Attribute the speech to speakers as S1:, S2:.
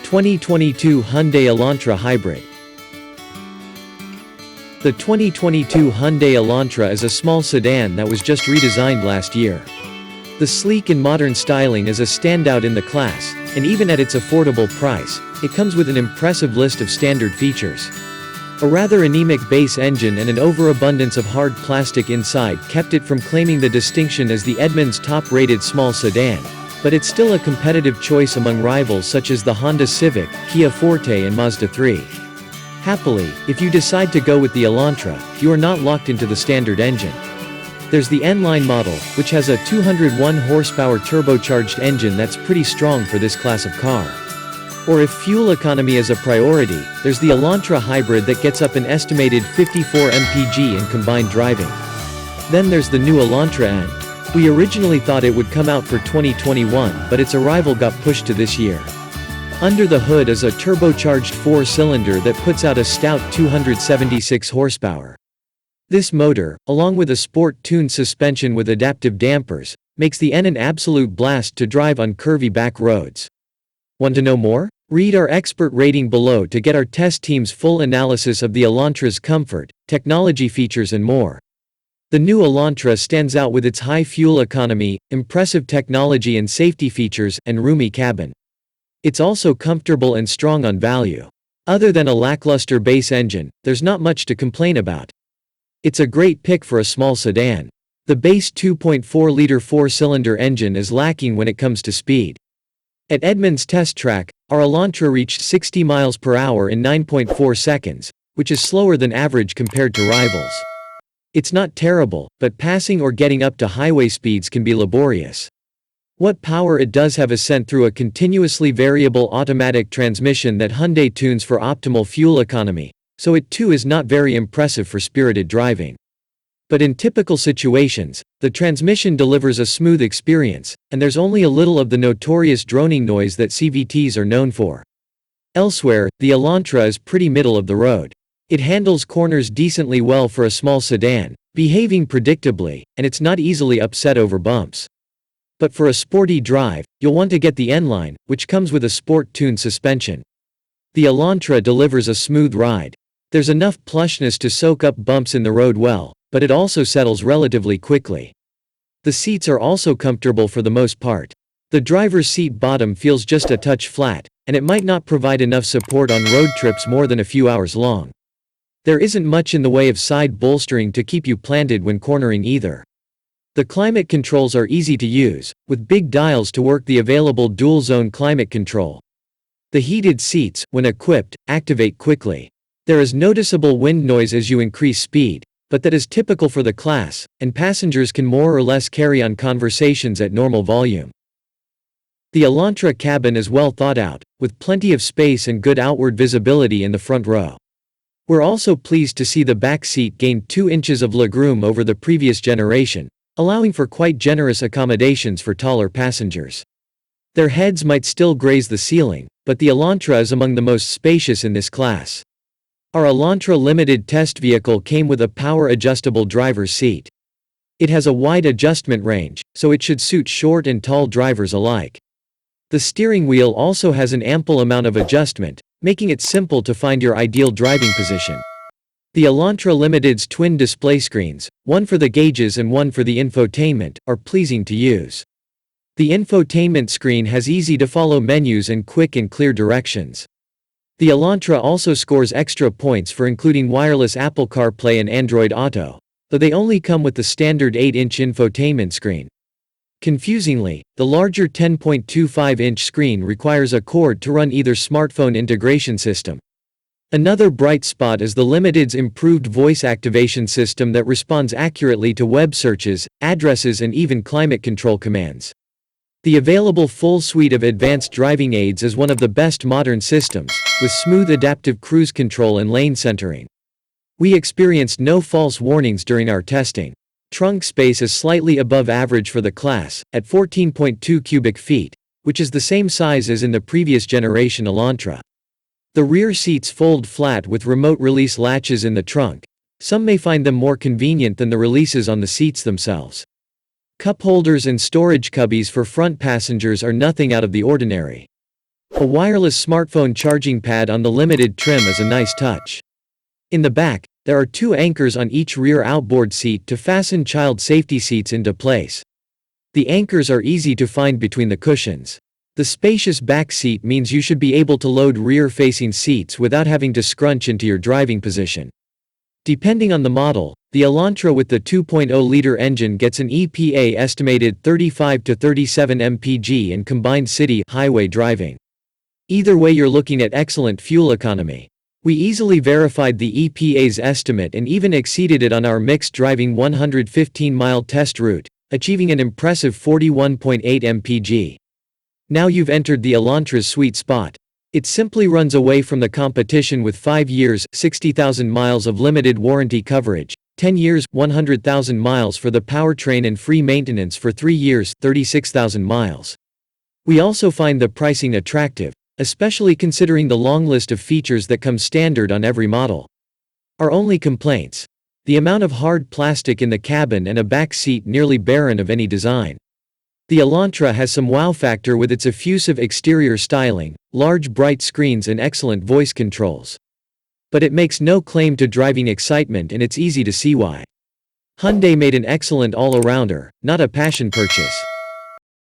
S1: 2022 Hyundai Elantra Hybrid. The 2022 Hyundai Elantra is a small sedan that was just redesigned last year. The sleek and modern styling is a standout in the class, and even at its affordable price, it comes with an impressive list of standard features. A rather anemic base engine and an overabundance of hard plastic inside kept it from claiming the distinction as the Edmunds Top Rated small sedan, but it's still a competitive choice among rivals such as the Honda Civic, Kia Forte and Mazda 3. Happily, if you decide to go with the Elantra, you are not locked into the standard engine. There's the N-Line model, which has a 201 horsepower turbocharged engine that's pretty strong for this class of car. Or if fuel economy is a priority, there's the Elantra Hybrid that gets up an estimated 54 mpg in combined driving. Then there's the new Elantra N. We originally thought it would come out for 2021, but its arrival got pushed to this year. Under the hood is a turbocharged 4-cylinder that puts out a stout 276 horsepower. This motor, along with a sport-tuned suspension with adaptive dampers, makes the N an absolute blast to drive on curvy back roads. Want to know more? Read our expert rating below to get our test team's full analysis of the Elantra's comfort, technology features and more. The new Elantra stands out with its high fuel economy, impressive technology and safety features, and roomy cabin. It's also comfortable and strong on value. Other than a lackluster base engine, there's not much to complain about. It's a great pick for a small sedan. The base 2.4-liter 4-cylinder engine is lacking when it comes to speed. At Edmunds Test Track, our Elantra reached 60 miles per hour in 9.4 seconds, which is slower than average compared to rivals. It's not terrible, but passing or getting up to highway speeds can be laborious. What power it does have is sent through a continuously variable automatic transmission that Hyundai tunes for optimal fuel economy, so it too is not very impressive for spirited driving. But in typical situations, the transmission delivers a smooth experience, and there's only a little of the notorious droning noise that CVTs are known for. Elsewhere, the Elantra is pretty middle of the road. It handles corners decently well for a small sedan, behaving predictably, and it's not easily upset over bumps. But for a sporty drive, you'll want to get the N-Line, which comes with a sport-tuned suspension. The Elantra delivers a smooth ride. There's enough plushness to soak up bumps in the road well, but it also settles relatively quickly. The seats are also comfortable for the most part. The driver's seat bottom feels just a touch flat, and it might not provide enough support on road trips more than a few hours long. There isn't much in the way of side bolstering to keep you planted when cornering either. The climate controls are easy to use, with big dials to work the available dual-zone climate control. The heated seats, when equipped, activate quickly. There is noticeable wind noise as you increase speed, but that is typical for the class, and passengers can more or less carry on conversations at normal volume. The Elantra cabin is well thought out, with plenty of space and good outward visibility in the front row. We're also pleased to see the back seat gain 2 inches of legroom over the previous generation, allowing for quite generous accommodations for taller passengers. Their heads might still graze the ceiling, but the Elantra is among the most spacious in this class. Our Elantra Limited test vehicle came with a power-adjustable driver's seat. It has a wide adjustment range, so it should suit short and tall drivers alike. The steering wheel also has an ample amount of adjustment, making it simple to find your ideal driving position. The Elantra Limited's twin display screens, one for the gauges and one for the infotainment, are pleasing to use. The infotainment screen has easy-to-follow menus and quick and clear directions. The Elantra also scores extra points for including wireless Apple CarPlay and Android Auto, though they only come with the standard 8-inch infotainment screen. Confusingly, the larger 10.25-inch screen requires a cord to run either smartphone integration system. Another bright spot is the Limited's improved voice activation system that responds accurately to web searches, addresses and even climate control commands. The available full suite of advanced driving aids is one of the best modern systems, with smooth adaptive cruise control and lane centering. We experienced no false warnings during our testing. Trunk space is slightly above average for the class, at 14.2 cubic feet, which is the same size as in the previous generation Elantra. The rear seats fold flat with remote release latches in the trunk. Some may find them more convenient than the releases on the seats themselves. Cup holders and storage cubbies for front passengers are nothing out of the ordinary. A wireless smartphone charging pad on the limited trim is a nice touch. In the back, there are 2 anchors on each rear outboard seat to fasten child safety seats into place. The anchors are easy to find between the cushions. The spacious back seat means you should be able to load rear-facing seats without having to scrunch into your driving position. Depending on the model, the Elantra with the 2.0-liter engine gets an EPA estimated 35 to 37 mpg in combined city highway driving. Either way, you're looking at excellent fuel economy. We easily verified the EPA's estimate and even exceeded it on our mixed driving 115-mile test route, achieving an impressive 41.8 mpg. Now you've entered the Elantra's sweet spot. It simply runs away from the competition with 5 years, 60,000 miles of limited warranty coverage, 10 years, 100,000 miles for the powertrain and free maintenance for 3 years, 36,000 miles. We also find the pricing attractive, especially considering the long list of features that come standard on every model. Our only complaints: the amount of hard plastic in the cabin and a back seat nearly barren of any design. The Elantra has some wow factor with its effusive exterior styling, large bright screens and excellent voice controls. But it makes no claim to driving excitement, and it's easy to see why. Hyundai made an excellent all-arounder, not a passion purchase.